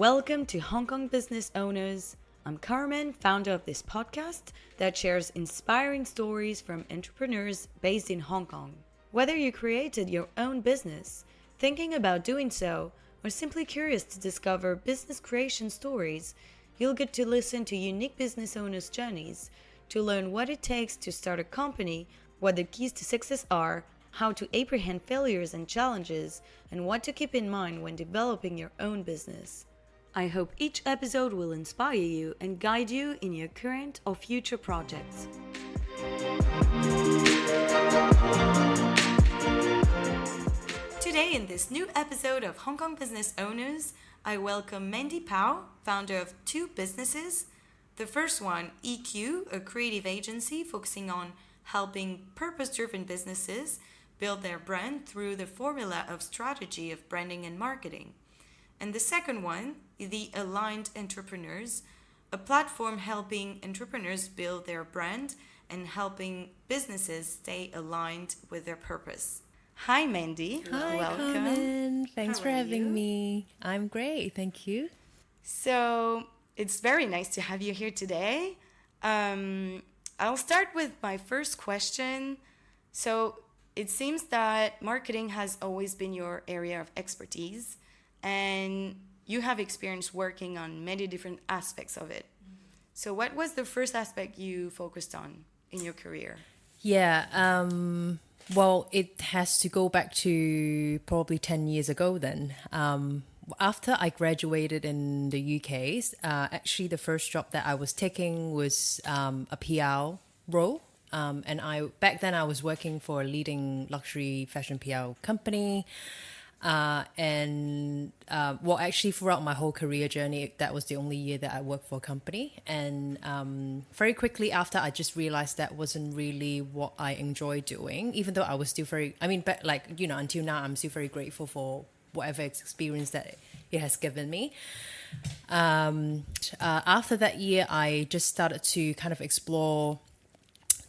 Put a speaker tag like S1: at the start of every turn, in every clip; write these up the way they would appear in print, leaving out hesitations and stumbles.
S1: Welcome to Hong Kong Business Owners. I'm Carmen, founder of this podcast that shares inspiring stories from entrepreneurs based in Hong Kong. Whether you created your own business, thinking about doing so, or simply curious to discover business creation stories, you'll get to listen to unique business owners' journeys, to learn what it takes to start a company, what the keys to success are, how to apprehend failures and challenges, and what to keep in mind when developing your own business. I hope each episode will inspire you and guide you in your current or future projects. Today, in this new episode of Hong Kong Business Owners, I welcome Mandy Pao, founder of two businesses. The first one, EQ, a creative agency focusing on helping purpose-driven businesses build their brand through the formula of strategy of branding and marketing. And the second one, the Aligned Entrepreneurs, a platform helping entrepreneurs build their brand and helping businesses stay aligned with their purpose. Hi, Mandy.
S2: Hi,
S1: welcome.
S2: Carmen. Thanks
S1: How
S2: for
S1: are
S2: having
S1: you?
S2: me. I'm great, thank you.
S1: So it's very nice to have you here today. I'll start with my first question. So it seems that marketing has always been your area of expertise, and you have experience working on many different aspects of it. So what was the first aspect you focused on in your career?
S2: Yeah, well, it has to go back to probably 10 years ago then. After I graduated in the UK, actually the first job that I was taking was a PR role. And back then I was working for a leading luxury fashion PR company. Actually throughout my whole career journey, that was the only year that I worked for a company. And very quickly after, I just realized that wasn't really what I enjoyed doing, even though I was still until now, I'm still very grateful for whatever experience that it has given me. After that year, I just started to kind of explore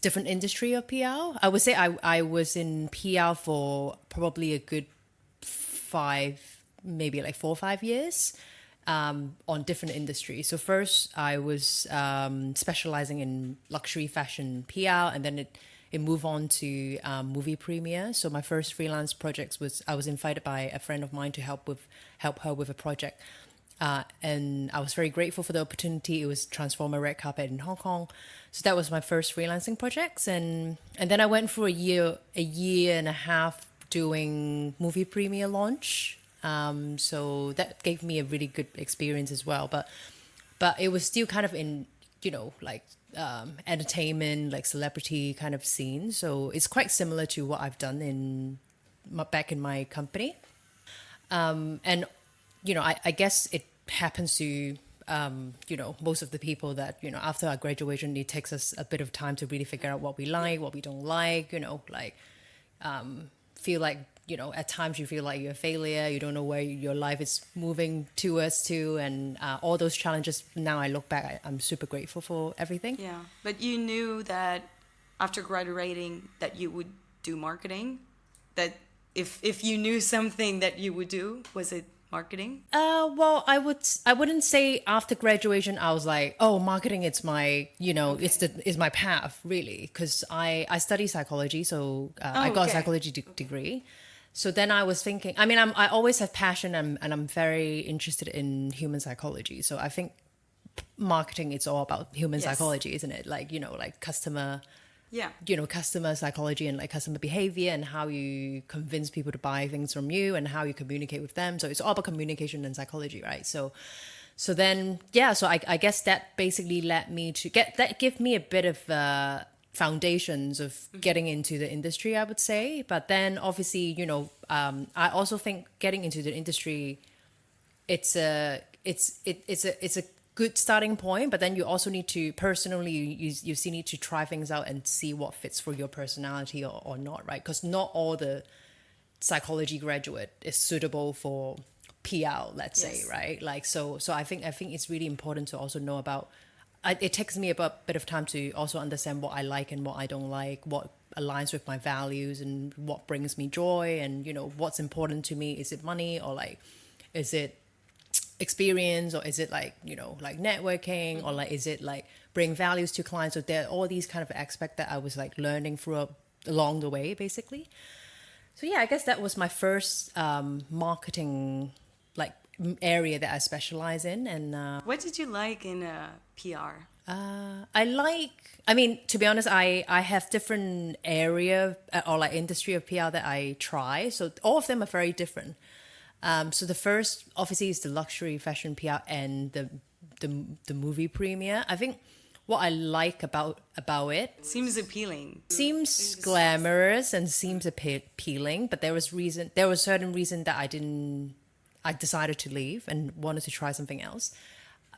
S2: different industry of PR. I would say I was in PR for probably a good 4 or 5 years on different industries. So first I was specializing in luxury fashion PR, and then it moved on to movie premiere. So my first freelance projects was I was invited by a friend of mine to help her with a project. And I was very grateful for the opportunity. It was transform a red carpet in Hong Kong. So that was my first freelancing projects. And then I went for a year and a half doing movie premiere launch. So that gave me a really good experience as well. But it was still kind of in, entertainment, like celebrity kind of scene. So it's quite similar to what I've done back in my company. I guess it happens to, most of the people that, after our graduation, it takes us a bit of time to really figure out what we like, what we don't like, feel like, at times you feel like you're a failure, you don't know where your life is moving towards and all those challenges. Now I look back, I'm super grateful for everything.
S1: Yeah, but you knew that after graduating that you would do marketing, that if you knew something that you would do, was it marketing?
S2: Well, I wouldn't say after graduation I was like, oh, marketing it's my, it's my path really, because I study psychology, so I got a psychology degree. So then I was thinking, I always have passion and I'm very interested in human psychology. So I think marketing it's all about human psychology, isn't it? Like, like customer. Yeah. Customer psychology and like customer behavior and how you convince people to buy things from you and how you communicate with them. So it's all about communication and psychology, right? So then, so I guess that basically led me to give me a bit of foundations of getting into the industry, I would say. But then obviously, I also think getting into the industry, it's a good starting point, but then you also need to personally you still need to try things out and see what fits for your personality or not, right? Because not all the psychology graduate is suitable for PR, let's say, right? Like so I think it's really important to also know about. It takes me a bit of time to also understand what I like and what I don't like, what aligns with my values and what brings me joy, and what's important to me. Is it money, or like is it experience, or is it like, you know, like networking, or like is it like bring values to clients? So there are all these kind of aspects that I was like learning throughout along the way, basically. So yeah, I guess that was my first marketing like area that I specialize in. And
S1: What did you like in PR?
S2: I mean, to be honest, I have different area or like industry of PR that I try. So all of them are very different. So the first obviously is the luxury fashion PR and the movie premiere. I think what I like about it
S1: Seems appealing.
S2: seems glamorous and seems appealing, but there was certain reason that I decided to leave and wanted to try something else.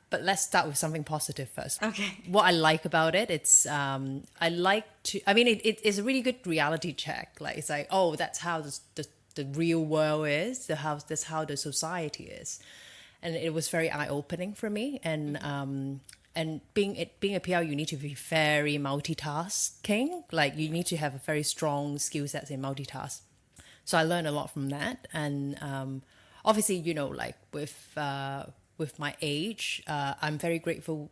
S2: But let's start with something positive first.
S1: Okay.
S2: What I like about it, it's I like to. I mean, it is a really good reality check. Like it's like, oh, that's how the real world is. That's how the society is, and it was very eye opening for me. And being a PR, you need to be very multitasking. Like you need to have a very strong skill sets in multitask. So I learned a lot from that, and obviously, you know, like with my age, I'm very grateful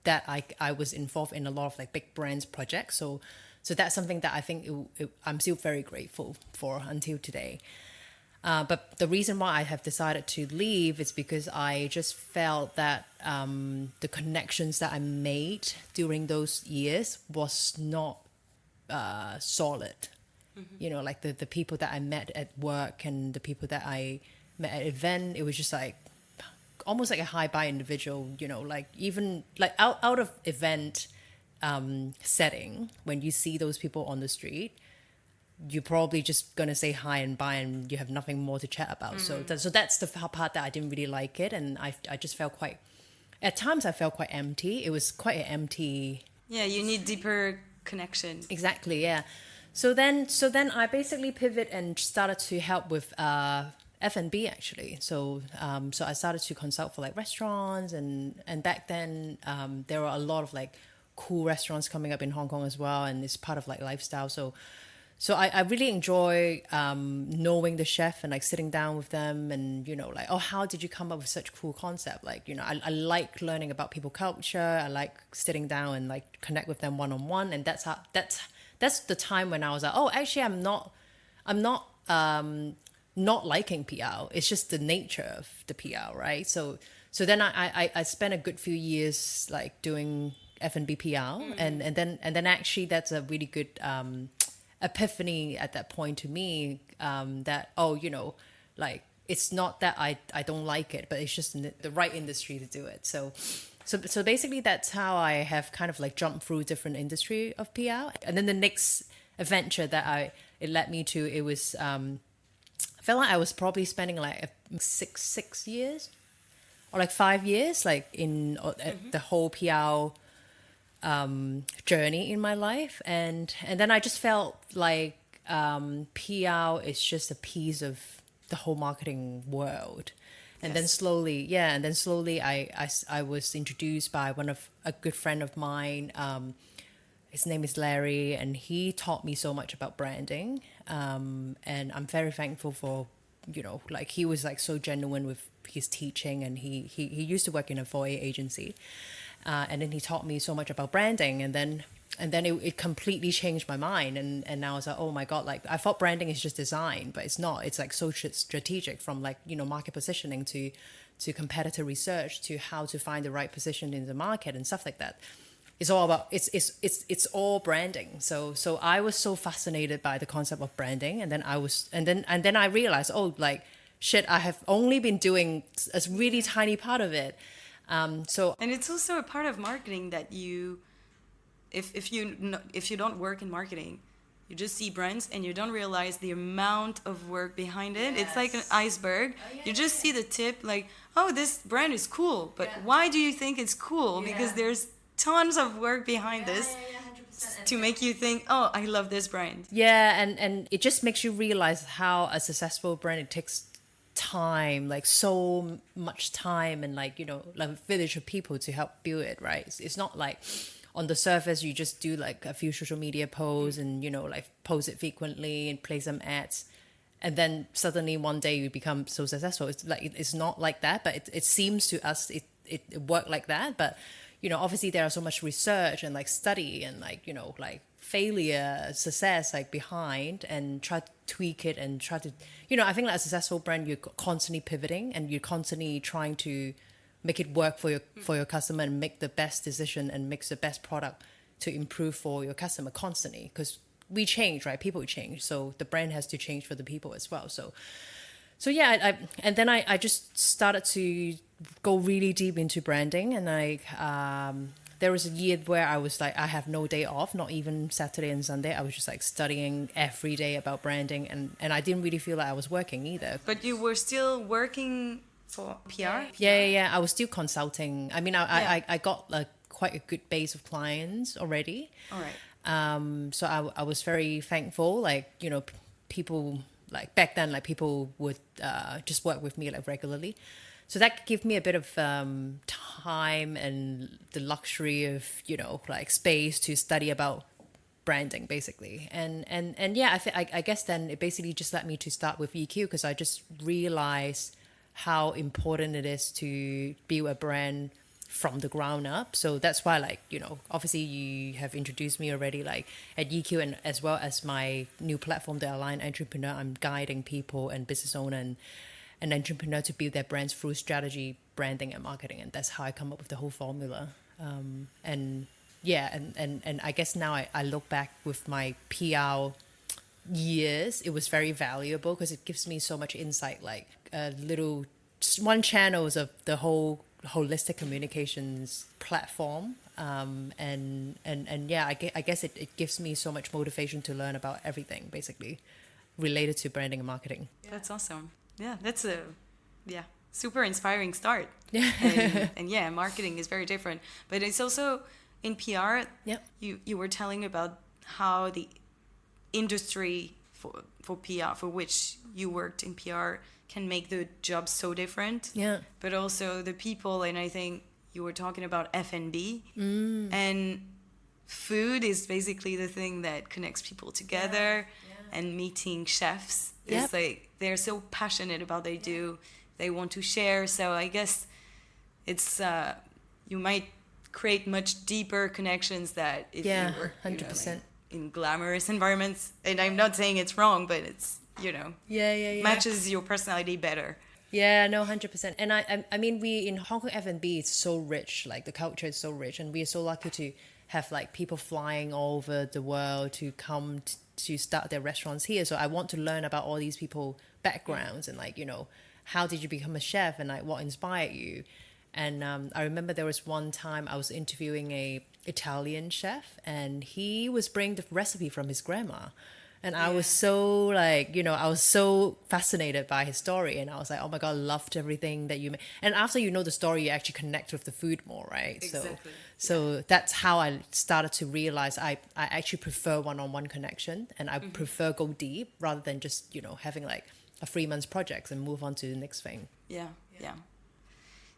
S2: that I was involved in a lot of like big brands projects. So that's something that I think I'm still very grateful for until today. But the reason why I have decided to leave is because I just felt that the connections that I made during those years was not solid. You know, like the people that I met at work and the people that I met at event, it was just like almost like a high buy individual, you know, like even like out of event setting, when you see those people on the street, you're probably just gonna say hi and bye, and you have nothing more to chat about. So that's the part that I didn't really like it, and I just felt quite. At times, I felt quite empty. It was quite an empty.
S1: Yeah, you need deeper connection.
S2: Exactly. Yeah. So then I basically pivot and started to help with F&B actually. So I started to consult for like restaurants, and back then there were a lot of like cool restaurants coming up in Hong Kong as well, and it's part of like lifestyle. So I really enjoy knowing the chef and like sitting down with them and, you know, like, oh, how did you come up with such cool concept? Like, you know, I like learning about people culture. I like sitting down and like connect with them one-on-one. And that's the time when I was like, oh, actually I'm not liking PR. It's just the nature of the PR, right? So then I spent a good few years like doing F&B PR, and then actually that's a really good epiphany at that point to me, that, oh, you know, like it's not that I don't like it, but it's just the right industry to do it. So basically that's how I have kind of like jumped through different industry of PR. And then the next adventure that it led me to, it was I felt like I was probably spending like six years or like 5 years like in the whole PR journey in my life, and then I just felt like PR is just a piece of the whole marketing world. And then slowly I was introduced by a good friend of mine. His name is Larry, and he taught me so much about branding, and I'm very thankful for, you know, like he was like so genuine with his teaching, and he used to work in a foyer agency. And then he taught me so much about branding, and then it completely changed my mind, and now I was like, oh my god, like I thought branding is just design, but it's not. It's like so strategic, from like, you know, market positioning to competitor research to how to find the right position in the market and stuff like that. It's all about it's all branding. So I was so fascinated by the concept of branding, and then I realized, oh, like shit, I have only been doing a really tiny part of it.
S1: And it's also a part of marketing that you, if you don't work in marketing, you just see brands and you don't realize the amount of work behind it. Yes. It's like an iceberg. Oh, yeah, you just see the tip, like, oh, this brand is cool, but why do you think it's cool? Yeah. Because there's tons of work behind this to make you think, oh, I love this brand.
S2: Yeah, and it just makes you realize how a successful brand, it takes time, like so much time, and like, you know, like a village of people to help build it, right? It's not like on the surface you just do like a few social media posts and, you know, like post it frequently and play some ads, and then suddenly one day you become so successful. It's like it's not like that, but it seems to us it worked like that. But obviously there are so much research and like study and like like failure, success like behind, and try to tweak it and try to I think like a successful brand, you're constantly pivoting and you're constantly trying to make it work for your customer and make the best decision and make the best product to improve for your customer constantly, because we change, right? People change, so the brand has to change for the people as well. So yeah, and then I just started to go really deep into branding, and there was a year where I was like, I have no day off, not even Saturday and Sunday. I was just like studying every day about branding, and I didn't really feel like I was working either.
S1: But you were still working for PR?
S2: Yeah. I was still consulting. I mean, I got like quite a good base of clients already.
S1: All right.
S2: So I was very thankful. Like, people like back then, like people would just work with me like regularly. So that gave me a bit of time and the luxury of, like space to study about branding basically. And yeah, I guess then it basically just led me to start with EQ, because I just realized how important it is to build a brand from the ground up. So that's why, like, obviously you have introduced me already, like at EQ, and as well as my new platform, the Aligned Entrepreneur, I'm guiding people and business owner and entrepreneur to build their brands through strategy, branding, and marketing. And that's how I come up with the whole formula. And I guess now I look back with my PR years, it was very valuable because it gives me so much insight, like one channels of the whole holistic communications platform. And yeah, I guess it gives me so much motivation to learn about everything basically related to branding and marketing.
S1: That's awesome. Yeah, that's a super inspiring start.
S2: Yeah.
S1: and yeah, marketing is very different, but it's also in PR.
S2: Yeah.
S1: You were telling about how the industry for PR, for which you worked in PR, can make the job so different.
S2: Yeah.
S1: But also the people, and I think you were talking about F&B, and food is basically the thing that connects people together. And meeting chefs is like, they're so passionate about what they do, they want to share. So I guess it's you might create much deeper connections that if you were
S2: 100%.
S1: Like, in glamorous environments. And I'm not saying it's wrong, but it's matches your personality better.
S2: Yeah, no, 100%. And I mean, we in Hong Kong F&B, it's so rich, like the culture is so rich, and we are so lucky to have like people flying all over the world to come to start their restaurants here. So I want to learn about all these people backgrounds and like, how did you become a chef and like what inspired you? And I remember there was one time I was interviewing a Italian chef, and he was bringing the recipe from his grandma. And I was so like, I was so fascinated by his story. And I was like, oh my God, loved everything that you made. And after you know the story, you actually connect with the food more, right?
S1: Exactly.
S2: So that's how I started to realize I actually prefer one-on-one connection, and I prefer go deep rather than just, having like a 3 month project and move on to the next thing.
S1: Yeah.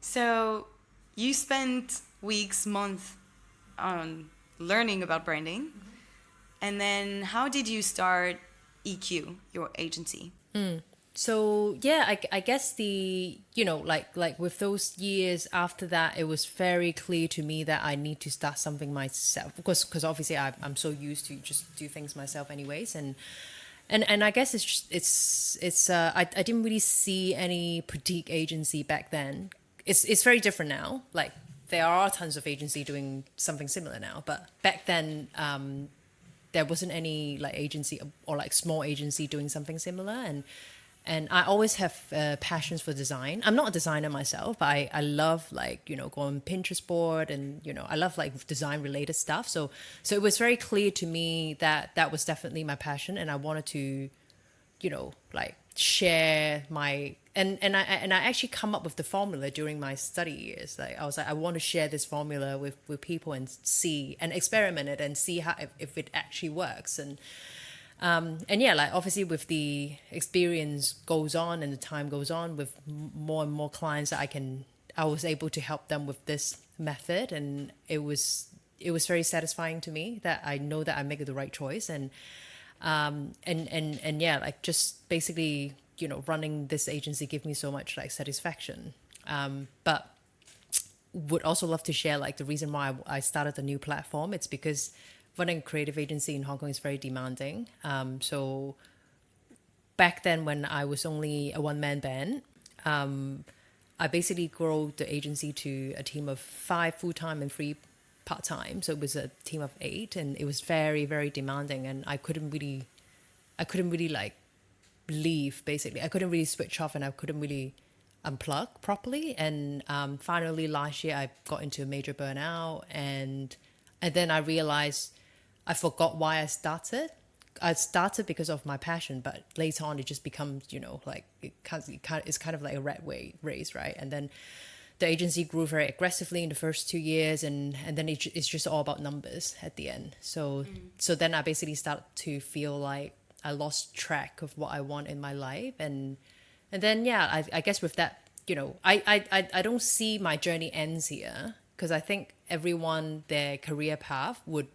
S1: So you spent weeks, months on learning about branding. And then how did you start EQ, your agency?
S2: So yeah, I guess like with those years after that, it was very clear to me that I need to start something myself, because obviously I'm so used to just do things myself anyways, and I guess I didn't really see any boutique agency back then. It's very different now. Like there are tons of agency doing something similar now, but back then there wasn't any like agency or like small agency doing something similar. And I always have passions for design. I'm not a designer myself, but I love like, go on Pinterest board, and, I love like design related stuff. So it was very clear to me that was definitely my passion. And I wanted to, like share my, and I actually come up with the formula during my study years. Like I was like, I want to share this formula with people and see and experiment it and see how if it actually works. And yeah, like obviously with the experience goes on and the time goes on with more and more clients that I was able to help them with this method, and it was very satisfying to me that I know that I make the right choice. And And yeah, like just basically, running this agency give me so much like satisfaction. But would also love to share like the reason why I started a new platform. It's because running a creative agency in Hong Kong is very demanding. So back then when I was only a one-man band, I basically grew the agency to a team of 5 full-time and 3 part-time. So it was a team of 8, and it was very, very demanding. And I couldn't really like leave. Basically, I couldn't really switch off, and I couldn't really unplug properly. And finally, last year, I got into a major burnout, and then I realized I forgot why I started. I started because of my passion, but later on it just becomes, like it's kind of like a rat race, right? And then the agency grew very aggressively in the first 2 years, and then it's just all about numbers at the end. So then I basically started to feel like I lost track of what I want in my life, and then I guess with that, I don't see my journey ends here, because I think everyone, their career path would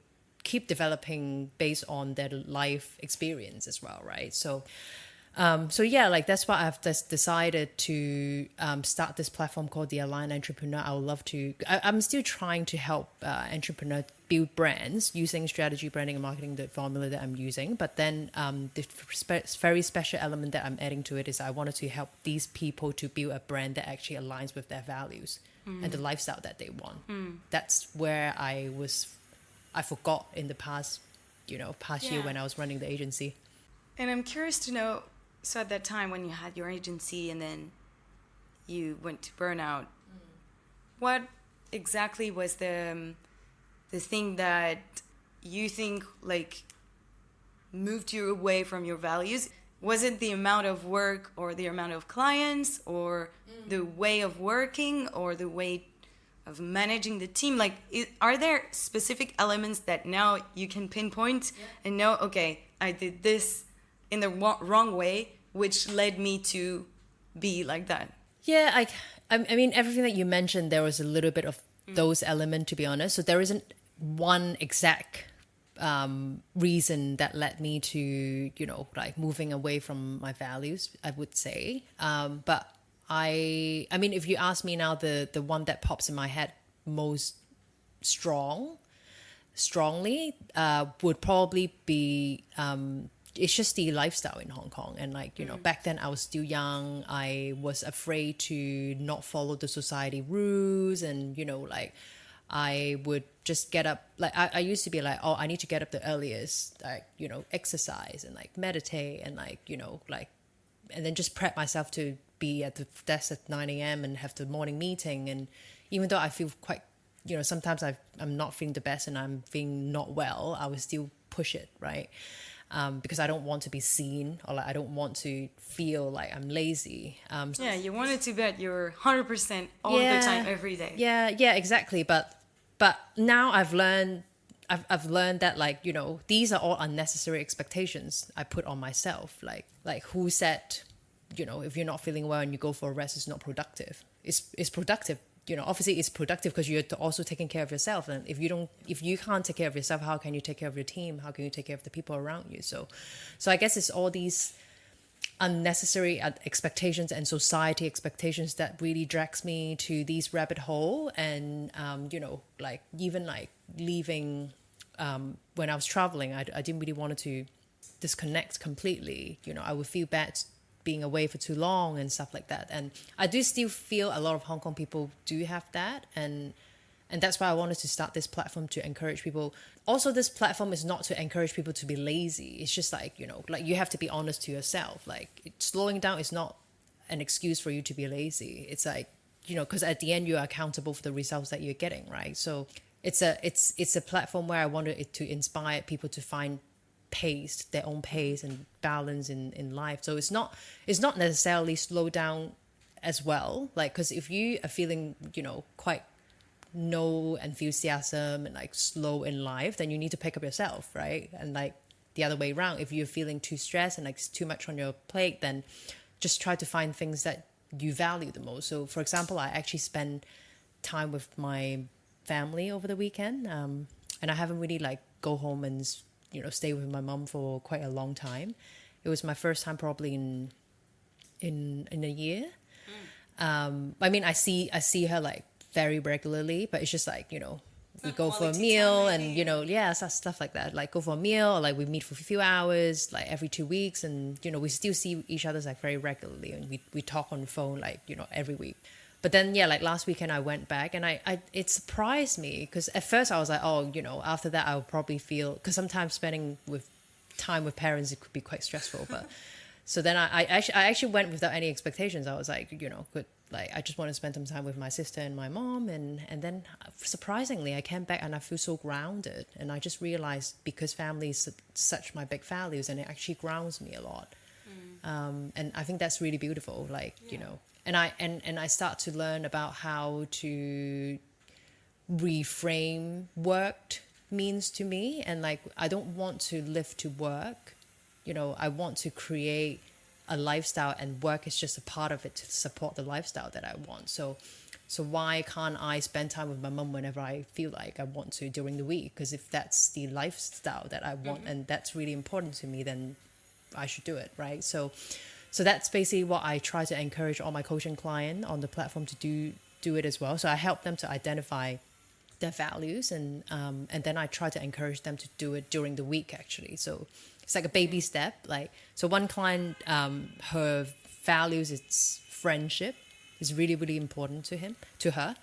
S2: keep developing based on their life experience as well, right? So like that's why I've just decided to start this platform called the Aligned Entrepreneur. I would love to. I'm still trying to help entrepreneurs build brands using strategy, branding, and marketing, the formula that I'm using. But then the very special element that I'm adding to it is I wanted to help these people to build a brand that actually aligns with their values and the lifestyle that they want. That's where I forgot in the past year when I was running the agency.
S1: And I'm curious to know, so at that time when you had your agency and then you went to Burnout, what exactly was the thing that you think like moved you away from your values? Was it the amount of work or the amount of clients or the way of working or the way of managing the team? Like, are there specific elements that now you can pinpoint and know, okay, I did this in the wrong way, which led me to be like that?
S2: Yeah, I mean, everything that you mentioned, there was a little bit of those elements, to be honest. So there isn't one exact reason that led me to, like moving away from my values, I would say. But I mean, if you ask me now, the one that pops in my head most strongly would probably be it's just the lifestyle in Hong Kong. And like, back then I was still young. I was afraid to not follow the society rules. And, like I would just get up. Like I used to be like, oh, I need to get up the earliest, like, exercise and like meditate and like, like, and then just prep myself to be at the desk at 9 a.m. and have the morning meeting. And even though I feel quite, sometimes I'm not feeling the best and I'm feeling not well, I would still push it, right? Because I don't want to be seen, or like I don't want to feel like I'm lazy.
S1: You wanted to bet you're 100% all the time, every day.
S2: Yeah, exactly. But now I've learned that, like, these are all unnecessary expectations I put on myself. Like who said, if you're not feeling well and you go for a rest, it's not productive. It's productive. Obviously it's productive because you're also taking care of yourself. And if you can't take care of yourself, how can you take care of your team? How can you take care of the people around you? So I guess it's all these unnecessary expectations and society expectations that really drags me to these rabbit hole. And like even like leaving when I was traveling, I didn't really want to disconnect completely. I would feel bad being away for too long and stuff like that. And I do still feel a lot of Hong Kong people do have that. And that's why I wanted to start this platform, to encourage people. Also, this platform is not to encourage people to be lazy. It's just like, like you have to be honest to yourself. Like slowing down is not an excuse for you to be lazy. It's like, because at the end you're accountable for the results that you're getting, right? So it's a platform where I wanted it to inspire people to find their own pace and balance in life. So it's not necessarily slow down as well, like, because if you are feeling quite no enthusiasm and like slow in life, then you need to pick up yourself, right? And like the other way around, if you're feeling too stressed and like too much on your plate, then just try to find things that you value the most. So for example, I actually spend time with my family over the weekend, and I haven't really like go home and stay with my mom for quite a long time. It was my first time probably in a year. I mean, I see her like very regularly, but it's just like, we go for a meal and, stuff like that. Like go for a meal, or like we meet for a few hours, like every 2 weeks. And, we still see each other like very regularly. And we talk on the phone, like, every week. But then, like last weekend I went back and it surprised me because at first I was like, oh, after that I'll probably feel, because sometimes spending with time with parents, it could be quite stressful. But so then I actually went without any expectations. I was like, good. Like, I just want to spend some time with my sister and my mom. And then surprisingly, I came back and I feel so grounded. And I just realized because family is such my big values and it actually grounds me a lot. And I think that's really beautiful. Like, and I start to learn about how to reframe work means to me. And like, I don't want to live to work. I want to create a lifestyle, and work is just a part of it to support the lifestyle that I want. So why can't I spend time with my mum whenever I feel like I want to during the week? Because if that's the lifestyle that I want and that's really important to me, then I should do it, right? So that's basically what I try to encourage all my coaching clients on the platform to do it as well. So I help them to identify their values, and then I try to encourage them to do it during the week actually. So it's like a baby step. Like, so one client, her values, it's friendship is really, really important to her.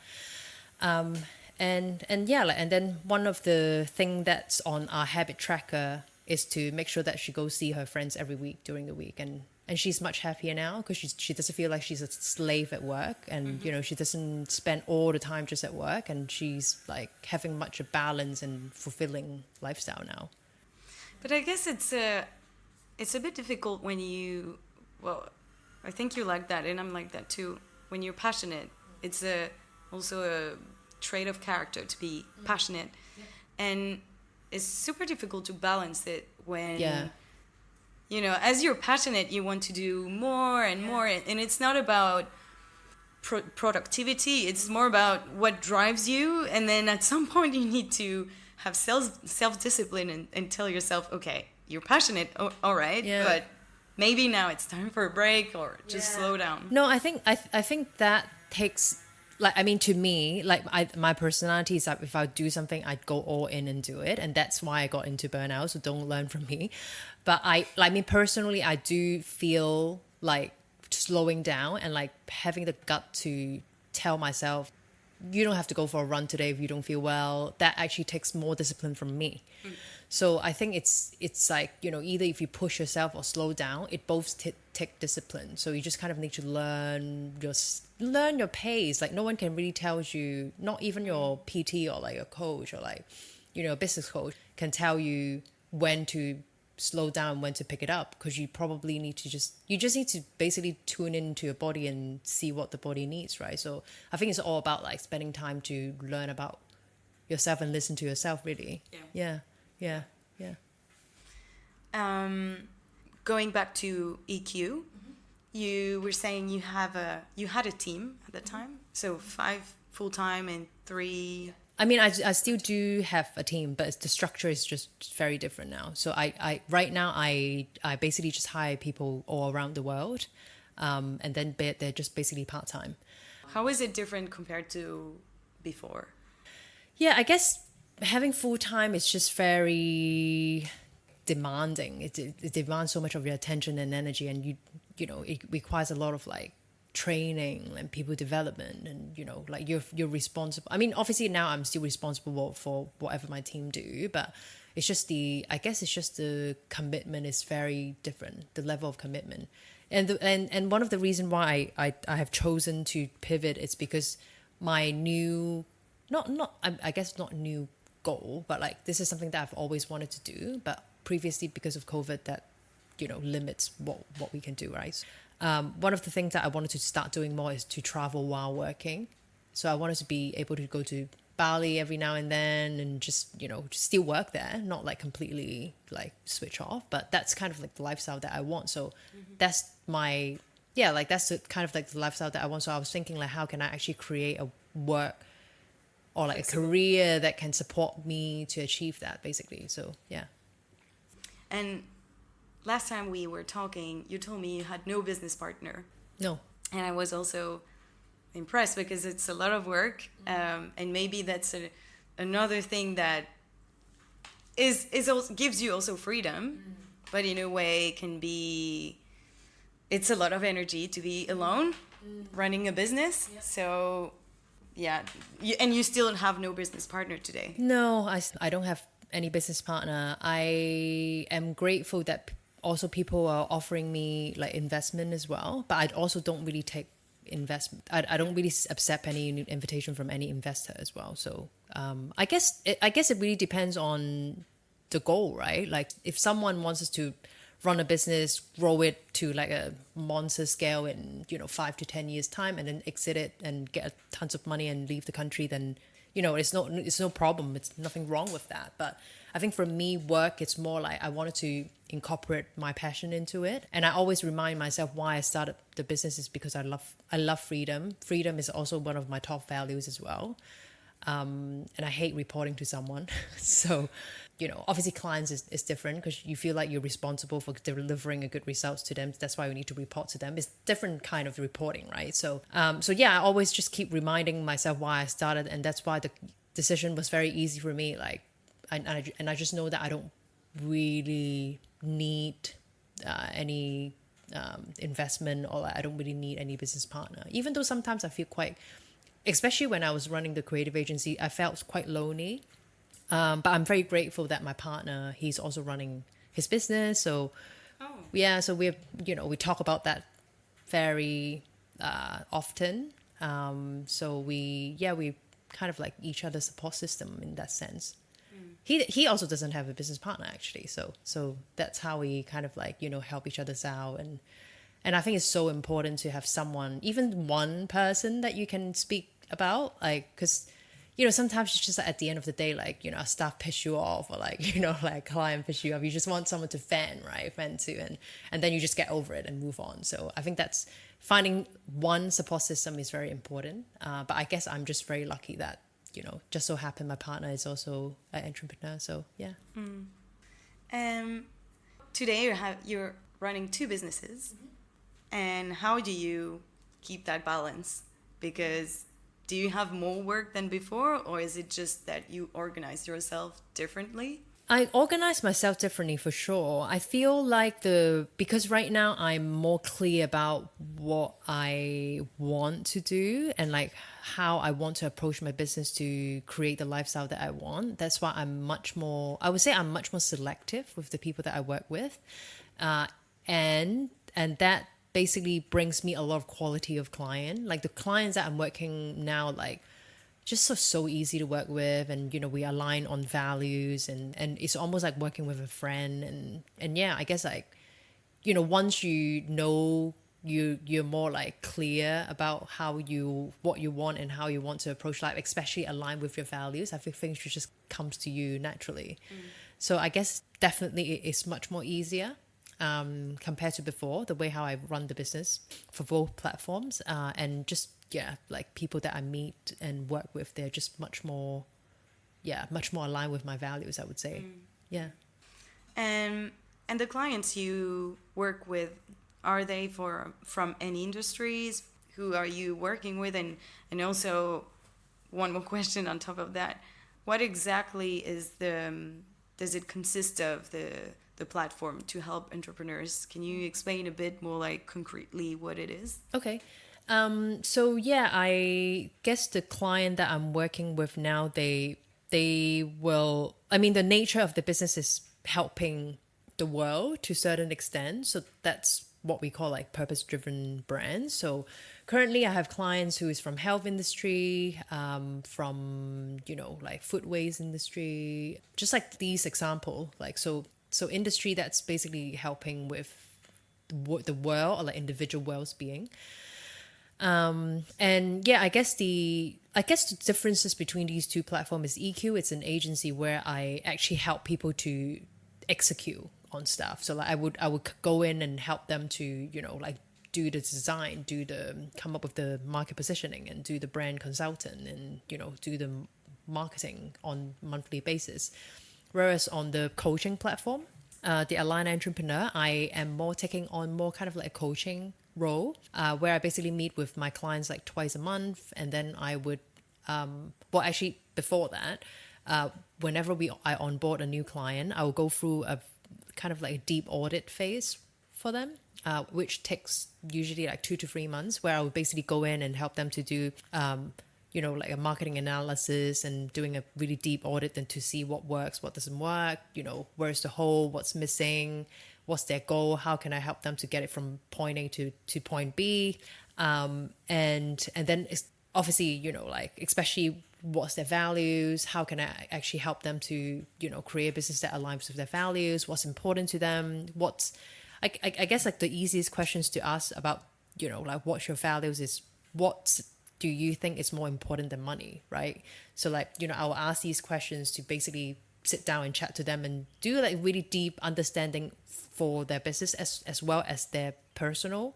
S2: And then one of the thing that's on our habit tracker is to make sure that she goes see her friends every week during the week. And she's much happier now because she doesn't feel like she's a slave at work, and she doesn't spend all the time just at work, and she's like having much a balance and fulfilling lifestyle now.
S1: But I guess it's a bit difficult when I think you're like that and I'm like that too. When you're passionate, it's also a trait of character to be passionate. And it's super difficult to balance it when, as you're passionate, you want to do more and more. And it's not about productivity, it's more about what drives you. And then at some point you need to have self-discipline and tell yourself, okay, you're passionate, all right, but maybe now it's time for a break or just slow down.
S2: No, I think that takes, like, I mean, to me, like my personality is that if I do something, I'd go all in and do it. And that's why I got into burnout. So don't learn from me. But personally, I do feel like slowing down and like having the gut to tell myself, you don't have to go for a run today if you don't feel well. That actually takes more discipline from me. So I think it's like, either if you push yourself or slow down, it both take discipline. So you just kind of need to learn your pace. Like no one can really tell you, not even your PT or like a coach or like, a business coach can tell you when to slow down, when to pick it up, because you probably need to you just need to basically tune into your body and see what the body needs, right? So I think it's all about like spending time to learn about yourself and listen to yourself, really. Yeah.
S1: Going back to EQ, you were saying you had a team at the time, so 5 full-time and 3.
S2: I mean, I still do have a team, but the structure is just very different now. So I right now I basically just hire people all around the world, and then they're just basically part-time.
S1: How is it different compared to before?
S2: Yeah, I guess having full-time is just very demanding. It demands so much of your attention and energy, and it requires a lot of like training and people development, and like you're responsible. I mean, obviously now I'm still responsible for whatever my team do, but it's just the commitment is very different, the level of commitment. And one of the reasons why I have chosen to pivot is because my new not new goal, but like this is something that I've always wanted to do, but previously because of COVID that limits what we can do, right? One of the things that I wanted to start doing more is to travel while working. So I wanted to be able to go to Bali every now and then and just still work there, not like completely like switch off, but that's kind of like the lifestyle that I want. So that's that's the kind of like the lifestyle that I want. So I was thinking like, how can I actually create a work or like a career that can support me to achieve that, basically. So yeah.
S1: And last time we were talking, you told me you had no business partner.
S2: No.
S1: And I was also impressed because it's a lot of work. And maybe that's another thing that is also gives you also freedom, but in a way can be, it's a lot of energy to be alone running a business. Yep. So yeah, and you still have no business partner today.
S2: No, I don't have any business partner. I am grateful that also people are offering me like investment as well, but I also don't really take investment. I don't really accept any invitation from any investor as well. So I guess it really depends on the goal, right? Like if someone wants us to run a business, grow it to like a monster scale in 5 to 10 years time, and then exit it and get tons of money and leave the country, then it's no problem. It's nothing wrong with that. But I think for me, work, it's more like I wanted to incorporate my passion into it, and I always remind myself why I started the business is because I love freedom. Freedom is also one of my top values as well. And I hate reporting to someone. So, obviously clients is different because you feel like you're responsible for delivering a good results to them. That's why we need to report to them. It's different kind of reporting, right? So yeah, I always just keep reminding myself why I started, and that's why the decision was very easy for me. Like, and I just know that I don't really need any investment, or I don't really need any business partner. Even though sometimes I feel quite, especially when I was running the creative agency, I felt quite lonely. But I'm very grateful that my partner, he's also running his business. So yeah, so we talk about that very often. So we kind of like each other's support system in that sense. He also doesn't have a business partner actually. So that's how we kind of like, help each other out. And I think it's so important to have someone, even one person that you can speak about, like, because, sometimes it's just like at the end of the day, like, a staff piss you off, or like, like client piss you off. You just want someone to vent to, and then you just get over it and move on. So I think that's finding one support system is very important. But I guess I'm just very lucky that, just so happened my partner is also an entrepreneur. So yeah.
S1: Today you're running two businesses. And how do you keep that balance? Because do you have more work than before, or is it just that you organize yourself differently?
S2: I organize myself differently for sure. I feel like because right now I'm more clear about what I want to do and like how I want to approach my business to create the lifestyle that I want. That's why I would say I'm much more selective with the people that I work with. And that basically brings me a lot of quality of client. Like the clients that I'm working now, like just so easy to work with, and we align on values, and it's almost like working with a friend. And yeah, I guess like once you're more like clear about what you want and how you want to approach life, especially aligned with your values, I think things just comes to you naturally. So I guess definitely it's much more easier compared to before, the way how I run the business for both platforms, and just like people that I meet and work with, they're just much more aligned with my values, I would say.
S1: And the clients you work with, are they from any industries? Who are you working with? And also one more question on top of that, what exactly does it consist of, the platform to help entrepreneurs? Can you explain a bit more like concretely what it is?
S2: Okay. So yeah, I guess the client that I'm working with now, they will, I mean, the nature of the business is helping the world to a certain extent. So that's what we call like purpose-driven brands. So currently I have clients who is from health industry, from, like food waste industry, just like these example, like, so industry that's basically helping with the world, or like individual well-being. And yeah, I guess the differences between these two platforms is EQ. It's an agency where I actually help people to execute on stuff. So like I would go in and help them to, like do the design, come up with the market positioning, and do the brand consultant, and, do the marketing on monthly basis. Whereas on the coaching platform, the Align Entrepreneur, I am more taking on more kind of like a coaching role, where I basically meet with my clients like twice a month, and then I would, well, actually before that, whenever I onboard a new client, I will go through a kind of like a deep audit phase for them, which takes usually like 2 to 3 months, where I would basically go in and help them to do, like a marketing analysis and doing a really deep audit and to see what works, what doesn't work, where's the hole, what's missing, what's their goal, how can I help them to get it from point A to point B. And then it's obviously, like especially what's their values, how can I actually help them to, create a business that aligns with their values, what's important to them, what's, I guess like the easiest questions to ask about, like what's your values is what do you think is more important than money, right? So like, I will ask these questions to basically sit down and chat to them and do like really deep understanding for their business as well as their personal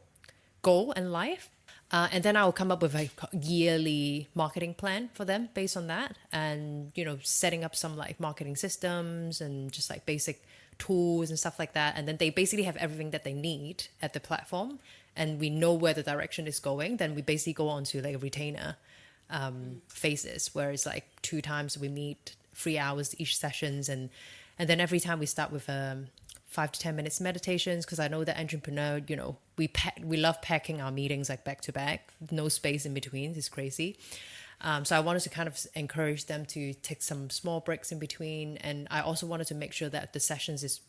S2: goal in life. And then I'll come up with a yearly marketing plan for them based on that, and setting up some like marketing systems and just like basic tools and stuff like that. And then they basically have everything that they need at the platform, and we know where the direction is going. Then we basically go on to like a retainer phases, where it's like 2 times we meet, 3 hours each sessions, and then every time we start with 5 to 10 minutes meditations, because I know that Entrepreneur, we love packing our meetings like back to back, no space in between. It's crazy. So I wanted to kind of encourage them to take some small breaks in between, and I also wanted to make sure that the sessions is,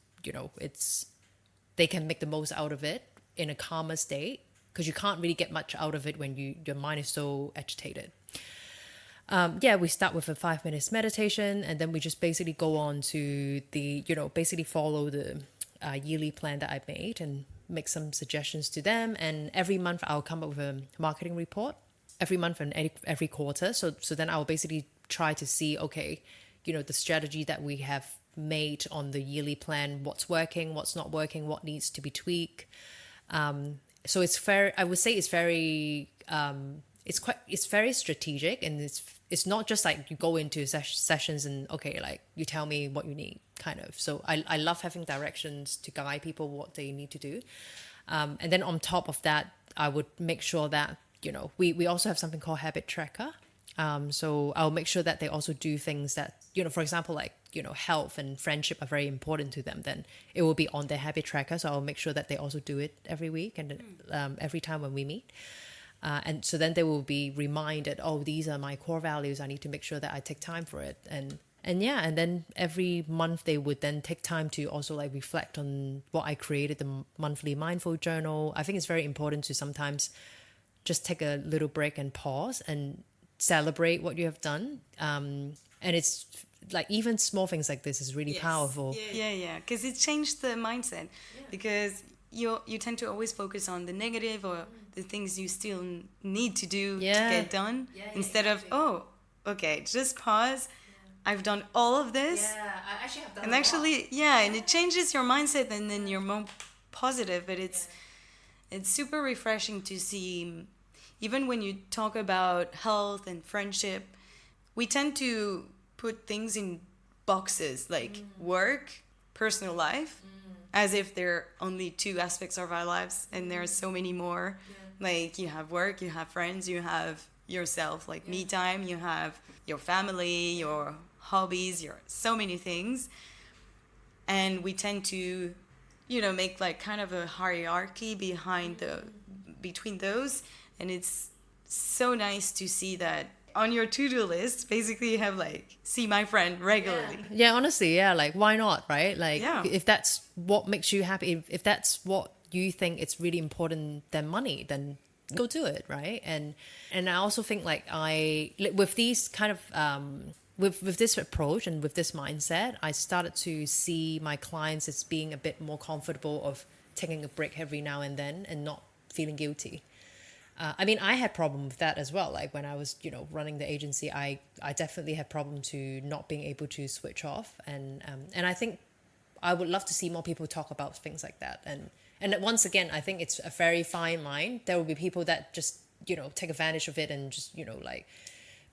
S2: they can make the most out of it in a calmer state, because you can't really get much out of it when your mind is so agitated. We start with a 5 minutes meditation, and then we just basically go on to the, basically follow the yearly plan that I made and make some suggestions to them. And every month I'll come up with a marketing report every month and every quarter. So then I'll basically try to see, okay, the strategy that we have made on the yearly plan, what's working, what's not working, what needs to be tweaked. So it's fair. I would say it's very, it's very strategic, and it's not just like you go into sessions and okay, like you tell me what you need, kind of. So I love having directions to guide people what they need to do. And then on top of that, I would make sure that, we also have something called habit tracker. So I'll make sure that they also do things that, for example, like, health and friendship are very important to them. Then it will be on their habit tracker. So I'll make sure that they also do it every week and every time when we meet. And so then they will be reminded, oh, these are my core values. I need to make sure that I take time for it. And then every month they would then take time to also like reflect on what I created, the monthly mindful journal. I think it's very important to sometimes just take a little break and pause and celebrate what you have done. And it's like even small things like this is really powerful.
S1: Yeah. Because it changed the mindset. Because you tend to always focus on the negative or the things you still need to do to get done, instead of, oh, okay, just pause. I've done all of this.
S2: Yeah, I actually have done
S1: and actually, and it changes your mindset, and then you're more positive. But it's super refreshing to see. Even when you talk about health and friendship, we tend to put things in boxes like work, personal life, as if there are only 2 aspects of our lives, and there are so many more. Like you have work, you have friends, you have yourself, like me time, you have your family, your hobbies, your so many things. And we tend to, make like kind of a hierarchy between those. And it's so nice to see that on your to-do list, basically you have like, see my friend regularly.
S2: Yeah, honestly, like why not, right? Like if that's what makes you happy, if that's what you think it's really important than money, then go do it, right? And I also think like with these kind of with this approach and with this mindset, I started to see my clients as being a bit more comfortable of taking a break every now and then and not feeling guilty. I mean, I had problem with that as well. Like when I was, running the agency, I definitely had problem to not being able to switch off. And I think I would love to see more people talk about things like that. And once again, I think it's a very fine line. There will be people that just, take advantage of it and just, like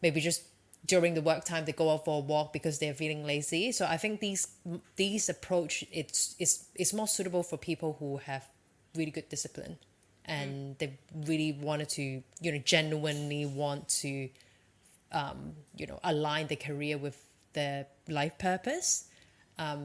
S2: maybe just during the work time they go out for a walk because they're feeling lazy. So I think these approach it's more suitable for people who have really good discipline and they really wanted to genuinely want to align their career with their life purpose.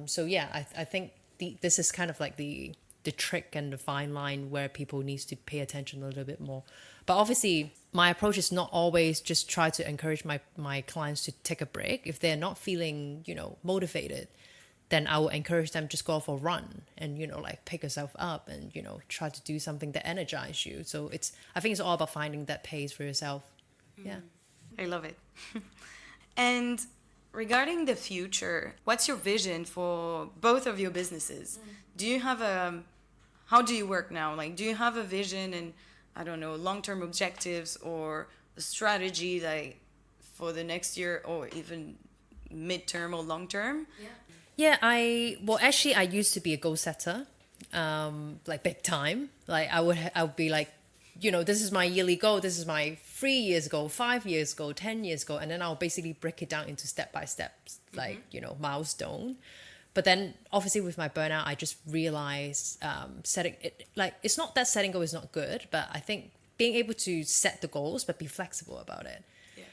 S2: So yeah, I think this is kind of like the trick and the fine line where people needs to pay attention a little bit more. But obviously my approach is not always just try to encourage my clients to take a break. If they're not feeling motivated, then I will encourage them just go for a run and like pick yourself up and try to do something that energizes you. So I think it's all about finding that pace for yourself. Yeah,
S1: I love it. And regarding the future, what's your vision for both of your businesses? Do you have how do you work now? Like, do you have a vision and, I don't know, long-term objectives or a strategy like for the next year or even mid-term or long-term?
S2: Yeah, I used to be a goal setter, like big time. Like I would be like, this is my yearly goal. This is my 3 years goal, 5 years goal, 10 years goal. And then I'll basically break it down into step by step, like, milestone. But then obviously with my burnout, I just realized setting it, like, it's not that setting goal is not good, but I think being able to set the goals, but be flexible about it.
S1: Yeah.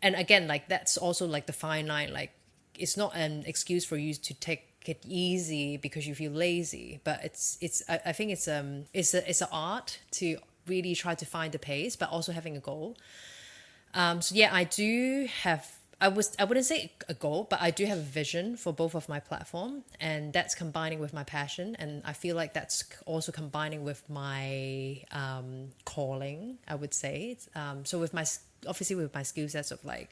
S2: And again, like, that's also like the fine line, like, it's not an excuse for you to take it easy because you feel lazy, but I think it's an art to really try to find the pace, but also having a goal. So yeah, I wouldn't say a goal, but I do have a vision for both of my platform, and that's combining with my passion. And I feel like that's also combining with my calling, I would say. So with my skill sets of like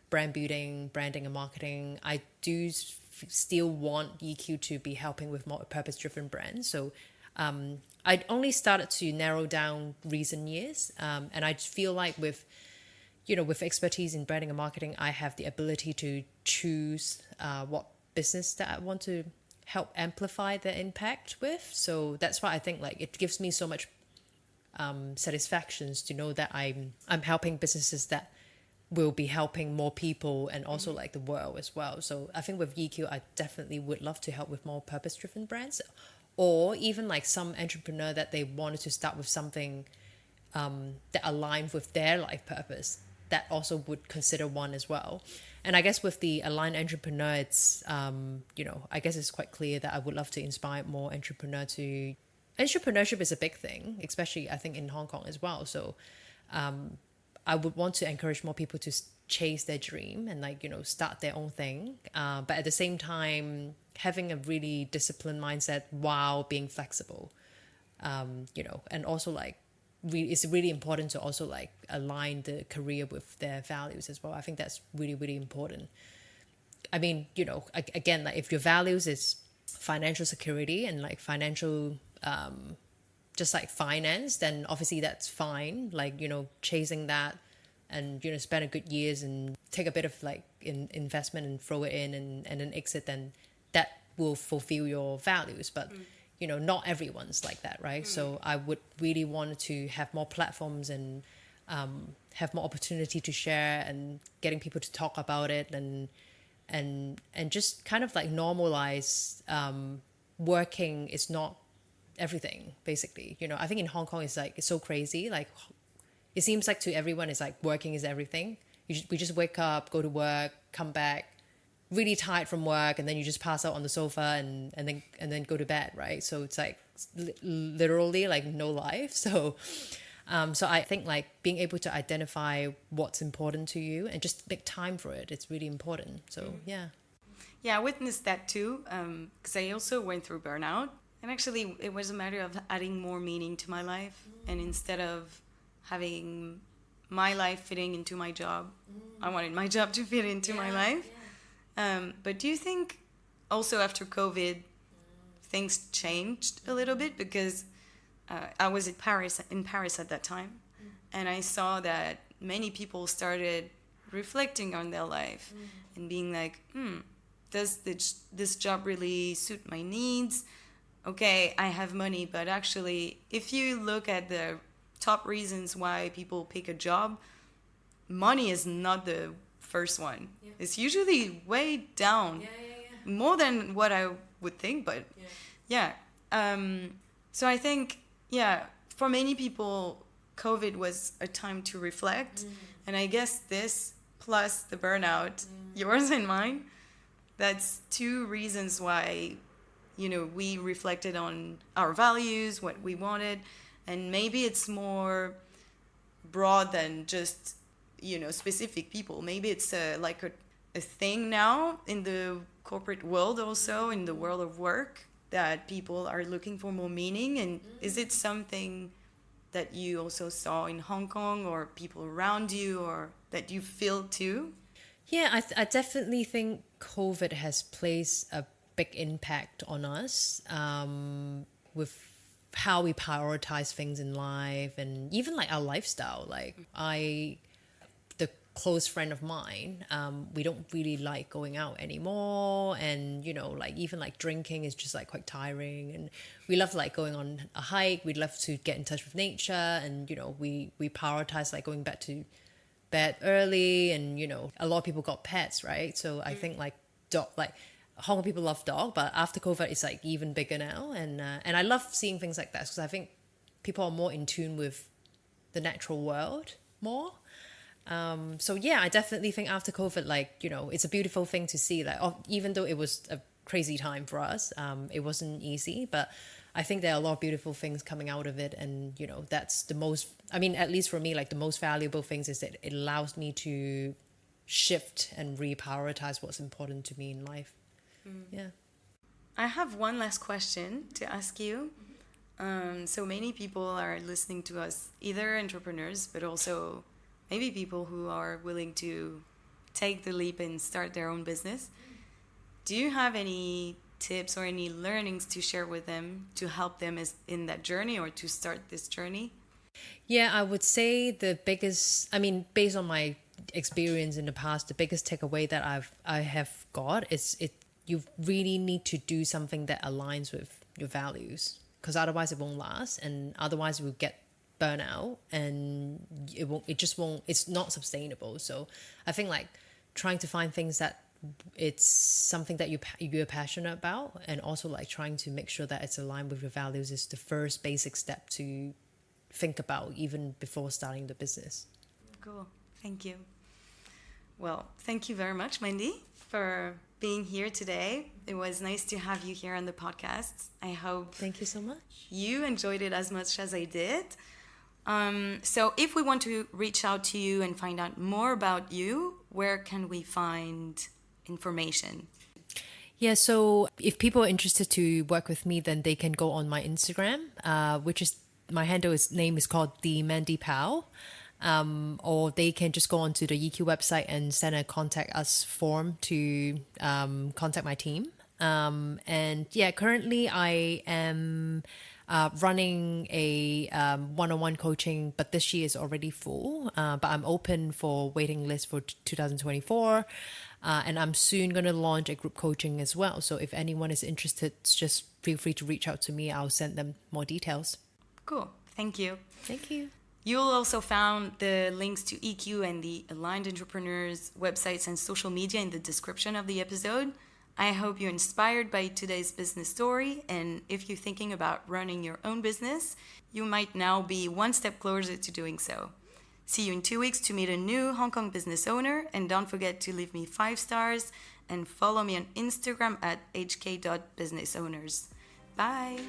S2: brand building, branding and marketing, I do still want EQ to be helping with more purpose-driven brands. So I only started to narrow down recent years, and I feel like with expertise in branding and marketing, I have the ability to choose what business that I want to help amplify the impact with. So that's why I think like it gives me so much satisfactions to know that I'm helping businesses that will be helping more people and also like the world as well. So I think with EQ, I definitely would love to help with more purpose-driven brands, or even like some entrepreneur that they wanted to start with something that aligned with their life purpose, that also would consider one as well. And I guess with the aligned entrepreneur, it's I guess it's quite clear that I would love to inspire more entrepreneurship is a big thing, especially I think in Hong Kong as well. So I would want to encourage more people to chase their dream and like start their own thing, but at the same time having a really disciplined mindset while being flexible, and also like it's really important to also like align the career with their values as well. I think that's really, really important. I mean, again, like if your values is financial security and like financial, just like finance, then obviously that's fine. Like, chasing that and, spend a good years and take a bit of like investment and throw it in and then exit, then that will fulfill your values. But not everyone's like that, right? So I would really want to have more platforms and have more opportunity to share and getting people to talk about it and just kind of like normalize working is not everything, basically. I think in Hong Kong it's so crazy. Like it seems like to everyone it's like working is everything. We just wake up, go to work, come back, really tired from work, and then you just pass out on the sofa and then go to bed, right? So it's like literally like no life. So I think like being able to identify what's important to you and just make time for it, it's really important. So yeah,
S1: I witnessed that too, because I also went through burnout, and actually it was a matter of adding more meaning to my life, and instead of having my life fitting into my job, I wanted my job to fit into my life. But do you think also after COVID things changed a little bit? Because I was in Paris at that time, and I saw that many people started reflecting on their life and being like, does this job really suit my needs? Okay, I have money, but actually if you look at the top reasons why people pick a job, money is not the first one. It's usually way down, more than what I would think, but so I think, for many people, COVID was a time to reflect. And I guess this plus the burnout, yours and mine, that's two reasons why, we reflected on our values, what we wanted. And maybe it's more broad than just, specific people. Maybe it's like a thing now in the corporate world, also in the world of work, that people are looking for more meaning. And is it something that you also saw in Hong Kong, or people around you, or that you feel too?
S2: Yeah, I definitely think COVID has placed a big impact on us with how we prioritize things in life, and even like our lifestyle. Like the close friend of mine, we don't really like going out anymore, and like even like drinking is just like quite tiring, and we love like going on a hike, we'd love to get in touch with nature, and we prioritize like going back to bed early, and a lot of people got pets, right? So I think like Hong Kong people love dog, but after COVID it's like even bigger now, and I love seeing things like that, because I think people are more in tune with the natural world more. So yeah, I definitely think after COVID, like it's a beautiful thing to see. Like even though it was a crazy time for us, it wasn't easy, but I think there are a lot of beautiful things coming out of it, and that's the most. I mean, at least for me, like the most valuable things is that it allows me to shift and reprioritize what's important to me in life. Yeah.
S1: I have one last question to ask you. So many people are listening to us, either entrepreneurs, but also maybe people who are willing to take the leap and start their own business. Do you have any tips or any learnings to share with them to help them in that journey, or to start this journey?
S2: Yeah, I would say the biggest, based on my experience in the past, the biggest takeaway that I have got is you really need to do something that aligns with your values, because otherwise it won't last, and otherwise you will get burnout, and it's not sustainable. So I think like trying to find things that it's something that you're passionate about, and also like trying to make sure that it's aligned with your values is the first basic step to think about, even before starting the business.
S1: Cool. Thank you. Well, thank you very much, Mandy, for being here today. It was nice to have you here on the podcast. I hope
S2: Thank you so much.
S1: You enjoyed it as much as I did. So if we want to reach out to you and find out more about you, where can we find information?
S2: Yeah, so if people are interested to work with me, then they can go on my Instagram, which is my name is called the Mandy Pao. Or they can just go onto the EQ website and send a contact us form to contact my team. And yeah, currently I am running a one-on-one coaching, but this year is already full. But I'm open for waiting list for 2024. And I'm soon going to launch a group coaching as well. So if anyone is interested, just feel free to reach out to me. I'll send them more details.
S1: Cool. Thank you.
S2: Thank you.
S1: You'll also find the links to EQ and the Aligned Entrepreneurs websites and social media in the description of the episode. I hope you're inspired by today's business story, and if you're thinking about running your own business, you might now be one step closer to doing so. See you in 2 weeks to meet a new Hong Kong business owner, and don't forget to leave me 5 stars and follow me on Instagram at hk.businessowners. Bye!